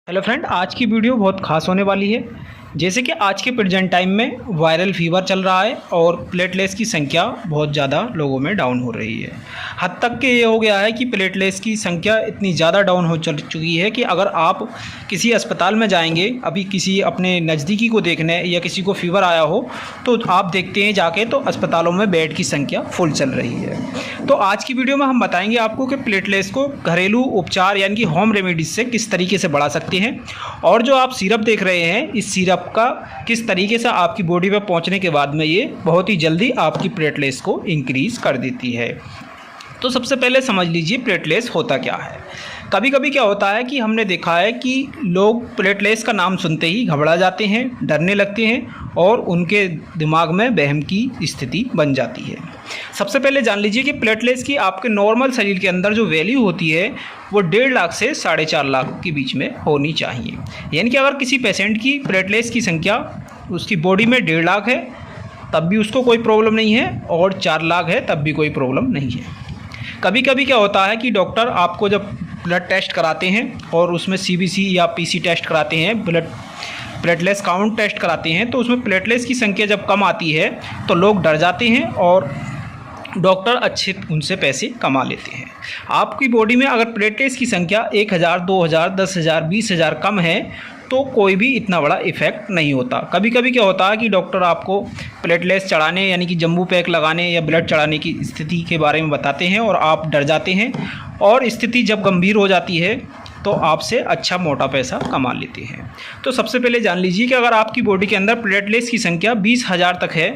Hello friend, आज की video बहुत खास होने वाली है। जैसे कि आज के प्रेजेंट टाइम में वायरल फीवर चल रहा है और प्लेटलेट्स की संख्या बहुत ज़्यादा लोगों में डाउन हो रही है। हद तक के ये हो गया है कि प्लेटलेट्स की संख्या इतनी ज़्यादा डाउन हो चुकी है कि अगर आप किसी अस्पताल में जाएंगे अभी किसी अपने नज़दीकी को देखने या किसी को फीवर आया हो तो आप देखते हैं जाके तो अस्पतालों में बेड की संख्या फुल चल रही है। तो आज की वीडियो में हम बताएंगे आपको कि प्लेटलेट्स को घरेलू उपचार यानी कि होम रेमेडीज से किस तरीके से बढ़ा सकते हैं, और जो आप सिरप देख रहे हैं इस सिरप का किस तरीके से आपकी बॉडी में पहुंचने के बाद में ये बहुत ही जल्दी आपकी प्लेटलेट्स को इंक्रीज़ कर देती है। तो सबसे पहले समझ लीजिए प्लेटलेट्स होता क्या है। कभी कभी क्या होता है कि हमने देखा है कि लोग प्लेटलेट्स का नाम सुनते ही घबरा जाते हैं, डरने लगते हैं और उनके दिमाग में वहम की स्थिति बन जाती है। सबसे पहले जान लीजिए कि प्लेटलेट्स की आपके नॉर्मल शरीर के अंदर जो वैल्यू होती है वो 1.5 लाख से 4.5 लाख के बीच में होनी चाहिए। यानी कि अगर किसी पेशेंट की प्लेटलेट्स की संख्या उसकी बॉडी में 1.5 लाख है तब भी उसको कोई प्रॉब्लम नहीं है, और 4 लाख है तब भी कोई प्रॉब्लम नहीं है। कभी कभी क्या होता है कि डॉक्टर आपको जब ब्लड टेस्ट कराते हैं और उसमें CBC या PC टेस्ट कराते हैं, प्लेटलेट्स काउंट टेस्ट कराते हैं, तो उसमें प्लेटलेट्स की संख्या जब कम आती है तो लोग डर जाते हैं और डॉक्टर अच्छे उनसे पैसे कमा लेते हैं। आपकी बॉडी में अगर प्लेटलेट्स की संख्या 1000, 2000, 10,000, 20,000 कम है तो कोई भी इतना बड़ा इफ़ेक्ट नहीं होता। कभी कभी क्या होता है कि डॉक्टर आपको प्लेटलेट्स चढ़ाने यानी कि जम्बू पैक लगाने या ब्लड चढ़ाने की स्थिति के बारे में बताते हैं और आप डर जाते हैं, और स्थिति जब गंभीर हो जाती है तो आपसे अच्छा मोटा पैसा कमा लेते हैं। तो सबसे पहले जान लीजिए कि अगर आपकी बॉडी के अंदर प्लेटलेट्स की संख्या 20,000 तक है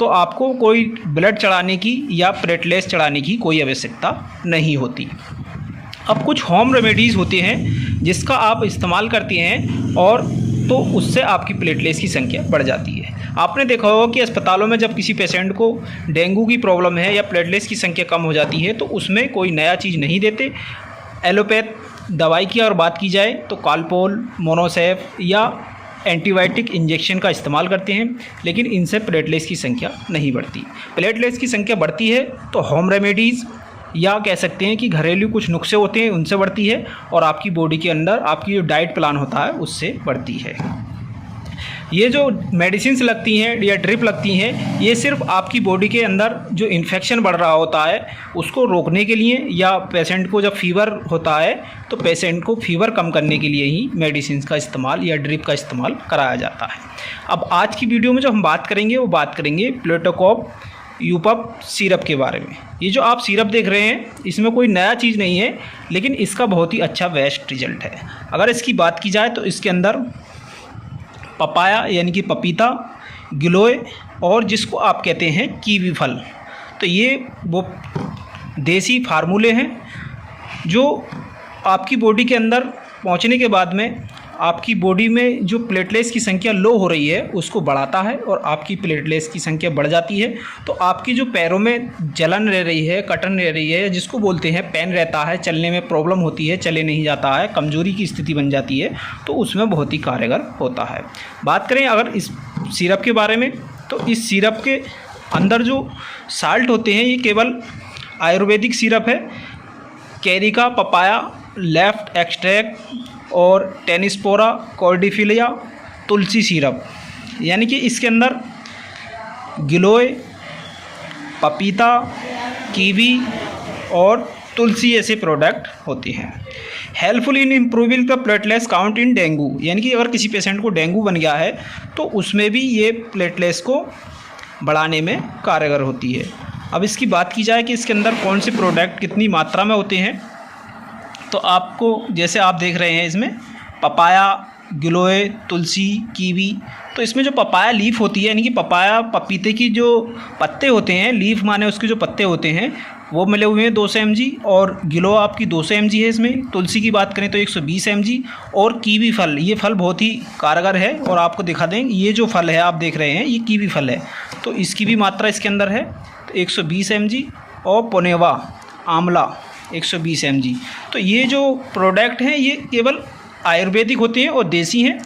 तो आपको कोई ब्लड चढ़ाने की या प्लेटलेट्स चढ़ाने की कोई आवश्यकता नहीं होती। अब कुछ होम रेमेडीज़ होते हैं जिसका आप इस्तेमाल करते हैं और तो उससे आपकी प्लेटलेट्स की संख्या बढ़ जाती है। आपने देखा होगा कि अस्पतालों में जब किसी पेशेंट को डेंगू की प्रॉब्लम है या प्लेटलेट्स की संख्या कम हो जाती है तो उसमें कोई नया चीज़ नहीं देते। एलोपैथ दवाई की अगर बात की जाए तो कालपोल, मोनोसेफ या एंटीबायोटिक इंजेक्शन का इस्तेमाल करते हैं, लेकिन इनसे प्लेटलेट्स की संख्या नहीं बढ़ती। प्लेटलेट्स की संख्या बढ़ती है तो होम रेमेडीज़ या कह सकते हैं कि घरेलू कुछ नुस्खे होते हैं उनसे बढ़ती है, और आपकी बॉडी के अंदर आपकी जो डाइट प्लान होता है उससे बढ़ती है। ये जो मेडिसिन्स लगती हैं या ड्रिप लगती हैं ये सिर्फ आपकी बॉडी के अंदर जो इन्फेक्शन बढ़ रहा होता है उसको रोकने के लिए, या पेशेंट को जब फीवर होता है तो पेशेंट को फीवर कम करने के लिए ही मेडिसिन्स का इस्तेमाल या ड्रिप का इस्तेमाल कराया जाता है। अब आज की वीडियो में जो हम बात करेंगे वो बात करेंगे प्लेटोकॉप यूपप सिरप के बारे में। ये जो आप सिरप देख रहे हैं इसमें कोई नया चीज़ नहीं है, लेकिन इसका बहुत ही अच्छा बेस्ट रिजल्ट है। अगर इसकी बात की जाए तो इसके अंदर पपाया यानी कि पपीता, गिलोय और जिसको आप कहते हैं कीवी फल, तो ये वो देसी फार्मूले हैं जो आपकी बॉडी के अंदर पहुंचने के बाद में आपकी बॉडी में जो प्लेटलेट्स की संख्या लो हो रही है उसको बढ़ाता है, और आपकी प्लेटलेट्स की संख्या बढ़ जाती है तो आपकी जो पैरों में जलन रह रही है, कटन रह रही है, जिसको बोलते हैं पेन रहता है, चलने में प्रॉब्लम होती है, चले नहीं जाता है, कमज़ोरी की स्थिति बन जाती है, तो उसमें बहुत ही कारगर होता है। बात करें अगर इस सिरप के बारे में तो इस सिरप के अंदर जो साल्ट होते हैं ये केवल आयुर्वेदिक सिरप है। कैरिका, पपाया, लेफ्ट एक्सट्रैक्ट और टेनिस्पोरा कॉर्डिफिलिया, तुलसी सिरप, यानी कि इसके अंदर गिलोय, पपीता, कीवी और तुलसी ऐसे प्रोडक्ट होते हैं। Helpful in improving the platelets count in dengue, यानी कि अगर किसी पेशेंट को डेंगू बन गया है तो उसमें भी ये प्लेटलेट्स को बढ़ाने में कारगर होती है। अब इसकी बात की जाए कि इसके अंदर कौन से प्रोडक्ट कितनी मात्रा में होते हैं, तो आपको जैसे आप देख रहे हैं इसमें पपाया, गिलोय, तुलसी, कीवी, तो इसमें जो पपाया लीफ होती है यानी कि पपाया पपीते की जो पत्ते होते हैं, लीफ माने उसके जो पत्ते होते हैं वो मिले हुए हैं 200 mg, और गिलो आपकी 200 mg है इसमें। तुलसी की बात करें तो 120 mg, और कीवी फल, ये फल बहुत ही कारगर है और आपको दिखा दें ये जो फल है आप देख रहे हैं ये कीवी फल है, तो इसकी भी मात्रा इसके अंदर है तो 120 mg, और पोनेवा आंवला 120 mg। तो ये जो प्रोडक्ट हैं ये केवल आयुर्वेदिक होते हैं और देसी हैं।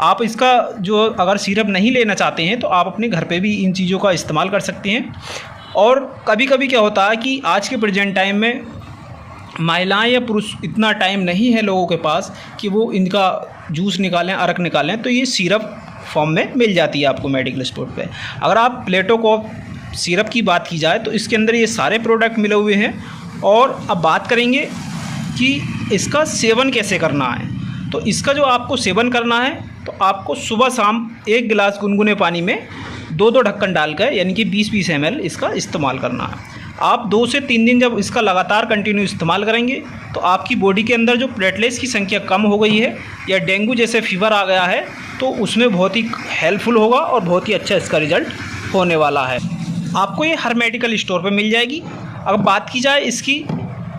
आप इसका जो अगर सिरप नहीं लेना चाहते हैं तो आप अपने घर पे भी इन चीज़ों का इस्तेमाल कर सकते हैं। और कभी कभी क्या होता है कि आज के प्रेजेंट टाइम में महिलाएं या पुरुष इतना टाइम नहीं है लोगों के पास कि वो इनका जूस निकालें, अर्क निकालें, तो ये सिरप फॉर्म में मिल जाती है आपको मेडिकल स्टोर पे। अगर आप प्लेटो कॉफ सिरप की बात की जाए तो इसके अंदर ये सारे प्रोडक्ट मिले हुए हैं। और अब बात करेंगे कि इसका सेवन कैसे करना है। तो इसका जो आपको सेवन करना है तो आपको सुबह शाम 1 गिलास गुनगुने पानी में 2-2 ढक्कन डालकर यानी कि 20-20 ml इसका इस्तेमाल करना है। आप 2 से 3 दिन जब इसका लगातार कंटिन्यू इस्तेमाल करेंगे तो आपकी बॉडी के अंदर जो प्लेटलेट्स की संख्या कम हो गई है या डेंगू जैसे फीवर आ गया है तो उसमें बहुत ही हेल्पफुल होगा और बहुत ही अच्छा इसका रिजल्ट होने वाला है। आपको ये हर मेडिकल स्टोर पर मिल जाएगी। अगर बात की जाए इसकी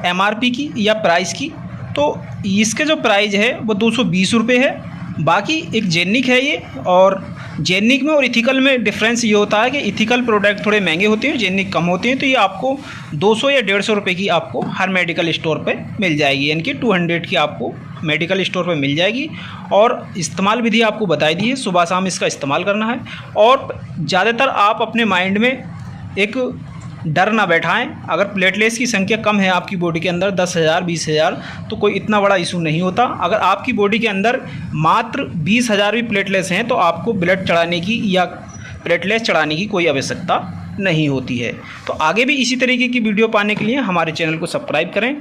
MRP की या प्राइस की तो इसके जो प्राइस है वो 220 रुपये है। बाकी एक जेनिक है ये, और जेनिक में और इथिकल में डिफरेंस ये होता है कि इथिकल प्रोडक्ट थोड़े महंगे होते हैं, जेनिक कम होते हैं। तो ये आपको 200 या 150 रुपये की आपको हर मेडिकल स्टोर पे मिल जाएगी, यानी कि 200 की आपको मेडिकल स्टोर पे मिल जाएगी। और इस्तेमाल विधि आपको बताई दी है, सुबह शाम इसका इस्तेमाल करना है। और ज़्यादातर आप अपने माइंड में एक डर ना बैठाएं। अगर प्लेटलेट्स की संख्या कम है आपकी बॉडी के अंदर 10,000 20,000 तो कोई इतना बड़ा इशू नहीं होता। अगर आपकी बॉडी के अंदर मात्र 20,000 भी प्लेटलेट्स हैं तो आपको ब्लड चढ़ाने की या प्लेटलेट्स चढ़ाने की कोई आवश्यकता नहीं होती है। तो आगे भी इसी तरीके की वीडियो पाने के लिए हमारे चैनल को सब्सक्राइब करें।